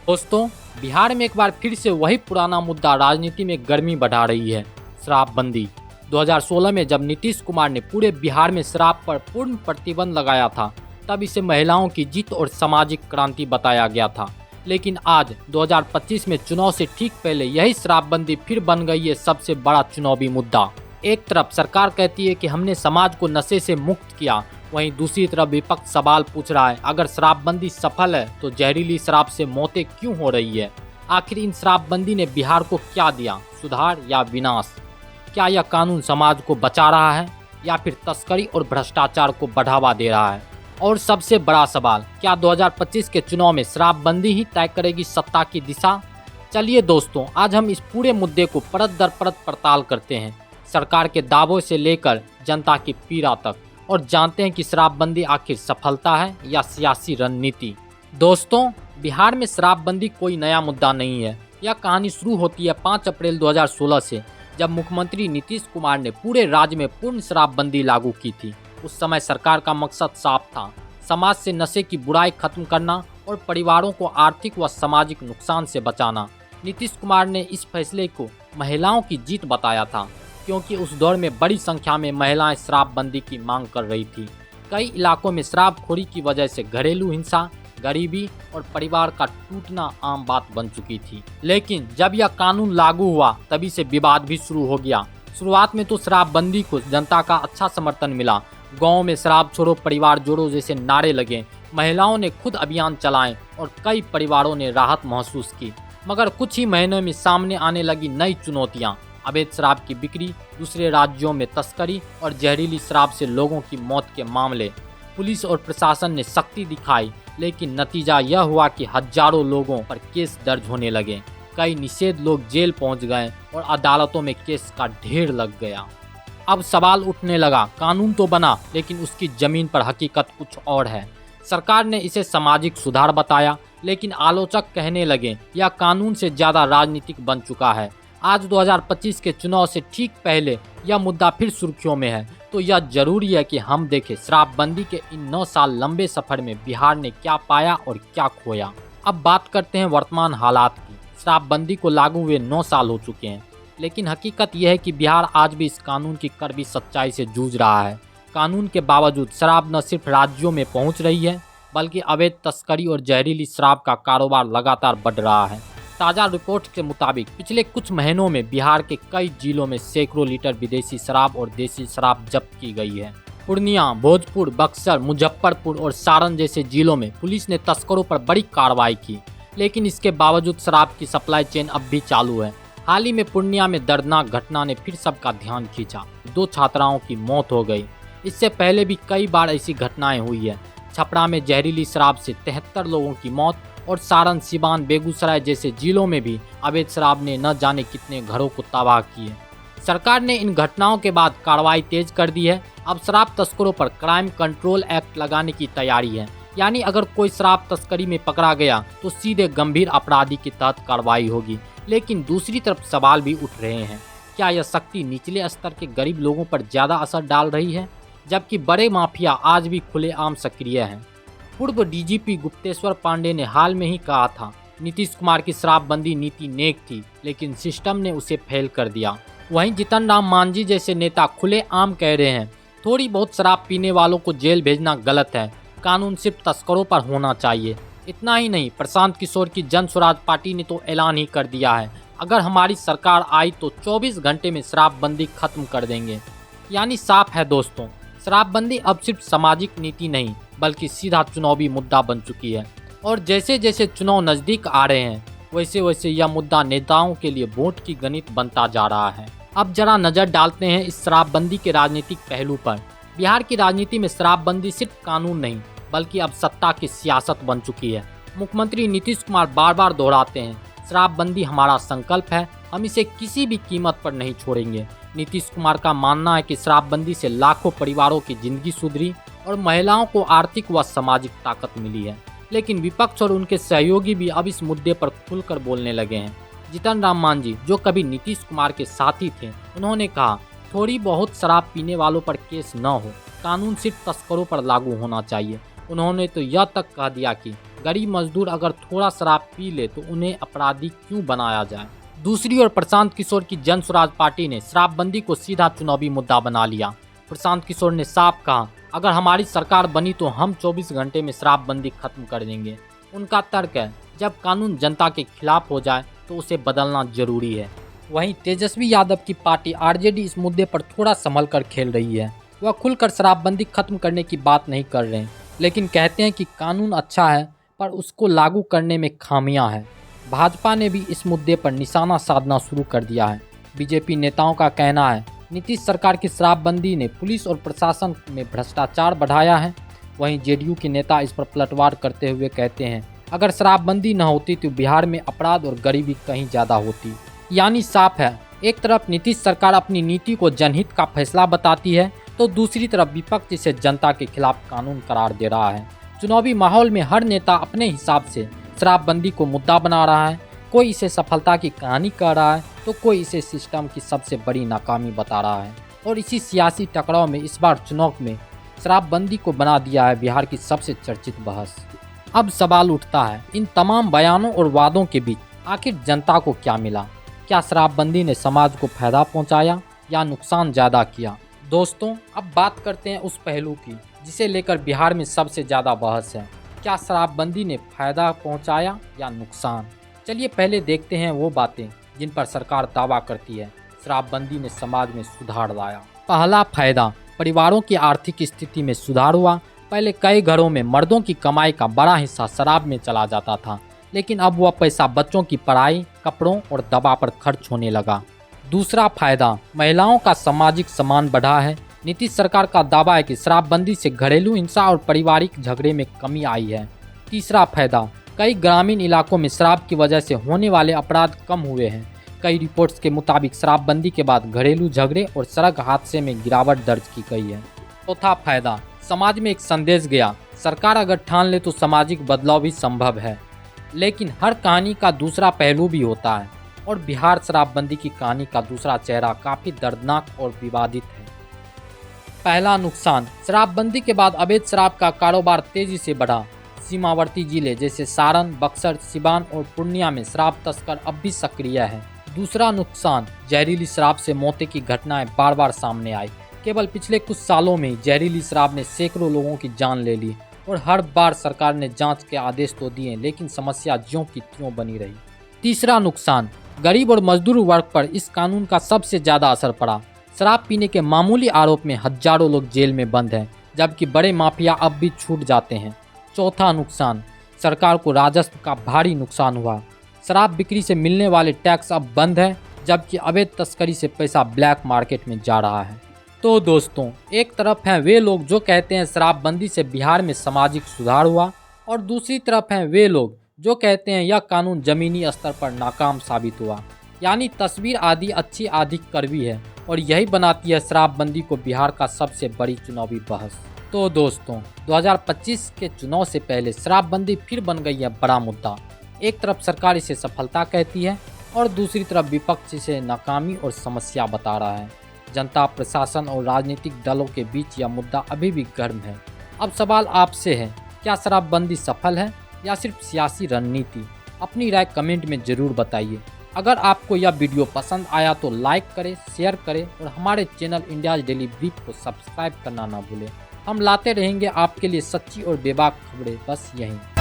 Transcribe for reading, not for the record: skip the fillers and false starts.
दोस्तों, बिहार में एक बार फिर से वही पुराना मुद्दा राजनीति में गर्मी बढ़ा रही है, शराबबंदी। 2016 में जब नीतीश कुमार ने पूरे बिहार में शराब पर पूर्ण प्रतिबंध लगाया था, तब इसे महिलाओं की जीत और सामाजिक क्रांति बताया गया था। लेकिन आज 2025 में चुनाव से ठीक पहले यही शराबबंदी फिर बन गई है सबसे बड़ा चुनावी मुद्दा। एक तरफ सरकार कहती है कि हमने समाज को नशे से मुक्त किया, वहीं दूसरी तरफ विपक्ष सवाल पूछ रहा है, अगर शराबबंदी सफल है तो जहरीली शराब से मौतें क्यों हो रही है? आखिर इन शराबबंदी ने बिहार को क्या दिया, सुधार या विनाश? क्या यह कानून समाज को बचा रहा है या फिर तस्करी और भ्रष्टाचार को बढ़ावा दे रहा है? और सबसे बड़ा सवाल, क्या 2025 के चुनाव में शराबबंदी ही तय करेगी सत्ता की दिशा? चलिए दोस्तों, आज हम इस पूरे मुद्दे को परत दर परत पड़ताल करते हैं, सरकार के दावों से लेकर जनता की पीड़ा तक, और जानते हैं कि शराबबंदी आखिर सफलता है या सियासी रणनीति। दोस्तों, बिहार में शराबबंदी कोई नया मुद्दा नहीं है। यह कहानी शुरू होती है 5 अप्रैल 2016 से, जब मुख्यमंत्री नीतीश कुमार ने पूरे राज्य में पूर्ण शराबबंदी लागू की थी। उस समय सरकार का मकसद साफ था, समाज से नशे की बुराई खत्म करना और परिवारों को आर्थिक व सामाजिक नुकसान से बचाना। नीतीश कुमार ने इस फैसले को महिलाओं की जीत बताया था, क्योंकि उस दौर में बड़ी संख्या में महिलाएं शराबबंदी की मांग कर रही थी। कई इलाकों में शराबखोरी की वजह से घरेलू हिंसा, गरीबी और परिवार का टूटना आम बात बन चुकी थी। लेकिन जब यह कानून लागू हुआ, तभी से विवाद भी शुरू हो गया। शुरुआत में तो शराबबंदी को जनता का अच्छा समर्थन मिला। गाँव में शराब छोड़ो परिवार जोड़ो जैसे नारे लगे, महिलाओं ने खुद अभियान चलाए और कई परिवारों ने राहत महसूस की। मगर कुछ ही महीनों में सामने आने लगी नई चुनौतियाँ। अवैध शराब की बिक्री, दूसरे राज्यों में तस्करी और जहरीली शराब से लोगों की मौत के मामले। पुलिस और प्रशासन ने सख्ती दिखाई, लेकिन नतीजा यह हुआ कि हजारों लोगों पर केस दर्ज होने लगे। कई निषेध लोग जेल पहुंच गए और अदालतों में केस का ढेर लग गया। अब सवाल उठने लगा, कानून तो बना, लेकिन उसकी जमीन पर हकीकत कुछ और है। सरकार ने इसे सामाजिक सुधार बताया, लेकिन आलोचक कहने लगे यह कानून से ज़्यादा राजनीतिक बन चुका है। आज 2025 के चुनाव से ठीक पहले यह मुद्दा फिर सुर्खियों में है, तो यह जरूरी है कि हम देखें शराबबंदी के इन 9 साल लंबे सफर में बिहार ने क्या पाया और क्या खोया। अब बात करते हैं वर्तमान हालात की। शराबबंदी को लागू हुए 9 साल हो चुके हैं, लेकिन हकीकत यह है कि बिहार आज भी इस कानून की कड़वी सच्चाई से जूझ रहा है। कानून के बावजूद शराब न सिर्फ राज्यों में पहुंच रही है, बल्कि अवैध तस्करी और जहरीली शराब का कारोबार लगातार बढ़ रहा है। ताज़ा रिपोर्ट के मुताबिक पिछले कुछ महीनों में बिहार के कई जिलों में सैकड़ों लीटर विदेशी शराब और देसी शराब जब्त की गई है। पूर्णिया, भोजपुर, बक्सर, मुजफ्फरपुर और सारण जैसे जिलों में पुलिस ने तस्करों पर बड़ी कार्रवाई की, लेकिन इसके बावजूद शराब की सप्लाई चेन अब भी चालू है। हाल ही में पूर्णिया में दर्दनाक घटना ने फिर सबका ध्यान खींचा। 2 छात्राओं की मौत हो गई। इससे पहले भी कई बार ऐसी घटनाएं हुई है। छपरा में जहरीली शराब से 73 लोगों की मौत और सारण, सिवान, बेगूसराय जैसे जिलों में भी अवैध शराब ने न जाने कितने घरों को तबाह किए। सरकार ने इन घटनाओं के बाद कार्रवाई तेज कर दी है। अब शराब तस्करों पर क्राइम कंट्रोल एक्ट लगाने की तैयारी है, यानी अगर कोई शराब तस्करी में पकड़ा गया तो सीधे गंभीर अपराधी के तहत कार्रवाई होगी। लेकिन दूसरी तरफ सवाल भी उठ रहे हैं, क्या यह सख्ती निचले स्तर के गरीब लोगों पर ज़्यादा असर डाल रही है, जबकि बड़े माफिया आज भी खुलेआम सक्रिय हैं? पूर्व डीजीपी गुप्तेश्वर पांडे ने हाल में ही कहा था, नीतीश कुमार की शराबबंदी नीति नेक थी, लेकिन सिस्टम ने उसे फेल कर दिया। वहीं जीतन राम मांझी जैसे नेता खुलेआम कह रहे हैं, थोड़ी बहुत शराब पीने वालों को जेल भेजना गलत है, कानून सिर्फ तस्करों पर होना चाहिए। इतना ही नहीं, प्रशांत किशोर की जन स्वराज पार्टी ने तो ऐलान ही कर दिया है, अगर हमारी सरकार आई तो 24 घंटे में शराबबंदी खत्म कर देंगे। यानी साफ है दोस्तों, शराबबंदी अब सिर्फ सामाजिक नीति नहीं, बल्कि सीधा चुनावी मुद्दा बन चुकी है। और जैसे जैसे चुनाव नज़दीक आ रहे हैं, वैसे वैसे यह मुद्दा नेताओं के लिए वोट की गणित बनता जा रहा है। अब जरा नज़र डालते हैं इस शराबबंदी के राजनीतिक पहलू पर। बिहार की राजनीति में शराबबंदी सिर्फ कानून नहीं, बल्कि अब सत्ता की सियासत बन चुकी है। मुख्यमंत्री नीतीश कुमार बार बार दोहराते हैं, शराबबंदी हमारा संकल्प है, हम इसे किसी भी कीमत पर नहीं छोड़ेंगे। नीतीश कुमार का मानना है कि शराबबंदी से लाखों परिवारों की जिंदगी सुधरी और महिलाओं को आर्थिक व सामाजिक ताकत मिली है। लेकिन विपक्ष और उनके सहयोगी भी अब इस मुद्दे पर खुलकर बोलने लगे हैं। जीतन राम मांझी, जो कभी नीतीश कुमार के साथी थे, उन्होंने कहा, थोड़ी बहुत शराब पीने वालों पर केस न हो, कानून सिर्फ तस्करों पर लागू होना चाहिए। उन्होंने तो यह तक कह दिया कि गरीब मजदूर अगर थोड़ा शराब पी ले तो उन्हें अपराधी क्यों बनाया जाए। दूसरी ओर प्रशांत किशोर की जन स्वराज पार्टी ने शराबबंदी को सीधा चुनावी मुद्दा बना लिया। प्रशांत किशोर ने साफ कहा, अगर हमारी सरकार बनी तो हम 24 घंटे में शराबबंदी खत्म कर देंगे। उनका तर्क है, जब कानून जनता के खिलाफ हो जाए तो उसे बदलना जरूरी है। वहीं तेजस्वी यादव की पार्टी आरजेडी इस मुद्दे पर थोड़ा संभल कर खेल रही है। वह खुलकर शराबबंदी खत्म करने की बात नहीं कर रहे हैं, लेकिन कहते हैं कि कानून अच्छा है पर उसको लागू करने में खामियां हैं। भाजपा ने भी इस मुद्दे पर निशाना साधना शुरू कर दिया है। बीजेपी नेताओं का कहना है, नीतीश सरकार की शराबबंदी ने पुलिस और प्रशासन में भ्रष्टाचार बढ़ाया है। वहीं जेडीयू के नेता इस पर पलटवार करते हुए कहते हैं, अगर शराबबंदी न होती तो बिहार में अपराध और गरीबी कहीं ज़्यादा होती। यानी साफ है, एक तरफ नीतीश सरकार अपनी नीति को जनहित का फैसला बताती है तो दूसरी तरफ विपक्ष इसे जनता के खिलाफ कानून करार दे रहा है। चुनावी माहौल में हर नेता अपने हिसाब से शराबबंदी को मुद्दा बना रहा है। कोई इसे सफलता की कहानी कह रहा है तो कोई इसे सिस्टम की सबसे बड़ी नाकामी बता रहा है। और इसी सियासी टकराव में इस बार चुनाव में शराबबंदी को बना दिया है बिहार की सबसे चर्चित बहस। अब सवाल उठता है, इन तमाम बयानों और वादों के बीच आखिर जनता को क्या मिला? क्या शराबबंदी ने समाज को फायदा पहुंचाया या नुकसान ज़्यादा किया? दोस्तों, अब बात करते हैं उस पहलू की जिसे लेकर बिहार में सबसे ज़्यादा बहस है। क्या शराबबंदी ने फायदा पहुंचाया या नुकसान? चलिए पहले देखते हैं वो बातें जिन पर सरकार दावा करती है शराबबंदी ने समाज में सुधार लाया। पहला फायदा, परिवारों की आर्थिक स्थिति में सुधार हुआ। पहले कई घरों में मर्दों की कमाई का बड़ा हिस्सा शराब में चला जाता था, लेकिन अब वह पैसा बच्चों की पढ़ाई, कपड़ों और दवा पर खर्च होने लगा। दूसरा फायदा, महिलाओं का सामाजिक सम्मान बढ़ा है। नीतीश सरकार का दावा है कि शराबबंदी से घरेलू हिंसा और पारिवारिक झगड़े में कमी आई है। तीसरा फायदा, कई ग्रामीण इलाकों में शराब की वजह से होने वाले अपराध कम हुए हैं। कई रिपोर्ट्स के मुताबिक शराबबंदी के बाद घरेलू झगड़े और सड़क हादसे में गिरावट दर्ज की गई है। चौथा फायदा, समाज में एक संदेश गया, सरकार अगर ठान ले तो सामाजिक बदलाव भी संभव है। लेकिन हर कहानी का दूसरा पहलू भी होता है और बिहार शराबबंदी की कहानी का दूसरा चेहरा काफ़ी दर्दनाक और विवादित है। पहला नुकसान, शराबबंदी के बाद अवैध शराब का कारोबार तेजी से बढ़ा। सीमावर्ती जिले जैसे सारण, बक्सर, सिवान और पूर्णिया में शराब तस्कर अब भी सक्रिय है। दूसरा नुकसान, जहरीली शराब से मौतें की घटनाएं बार बार सामने आई। केवल पिछले कुछ सालों में जहरीली शराब ने सैकड़ों लोगों की जान ले ली और हर बार सरकार ने जांच के आदेश तो दिए, लेकिन समस्या ज्यों की त्यों बनी रही। तीसरा नुकसान, गरीब और मजदूर वर्ग पर इस कानून का सबसे ज़्यादा असर पड़ा। शराब पीने के मामूली आरोप में हजारों लोग जेल में बंद हैं, जबकि बड़े माफिया अब भी छूट जाते हैं। चौथा नुकसान, सरकार को राजस्व का भारी नुकसान हुआ। शराब बिक्री से मिलने वाले टैक्स अब बंद है, जबकि अवैध तस्करी से पैसा ब्लैक मार्केट में जा रहा है। तो दोस्तों, एक तरफ हैं वे लोग जो कहते हैं शराबबंदी से बिहार में सामाजिक सुधार हुआ, और दूसरी तरफ हैं वे लोग जो कहते हैं यह कानून जमीनी स्तर पर नाकाम साबित हुआ। यानी तस्वीर आधी अच्छी आधी कड़वी है, और यही बनाती है शराबबंदी को बिहार का सबसे बड़ी चुनावी बहस। तो दोस्तों, 2025 के चुनाव से पहले शराबबंदी फिर बन गई है बड़ा मुद्दा। एक तरफ सरकार इसे सफलता कहती है और दूसरी तरफ विपक्ष इसे नाकामी और समस्या बता रहा है। जनता, प्रशासन और राजनीतिक दलों के बीच यह मुद्दा अभी भी गर्म है। अब सवाल आपसे है, क्या शराबबंदी सफल है या सिर्फ सियासी रणनीति? अपनी राय कमेंट में ज़रूर बताइए। अगर आपको यह वीडियो पसंद आया तो लाइक करें, शेयर करें और हमारे चैनल इंडियाज डेली ब्रीफ को सब्सक्राइब करना ना भूलें। हम लाते रहेंगे आपके लिए सच्ची और बेबाक खबरें, बस यहीं।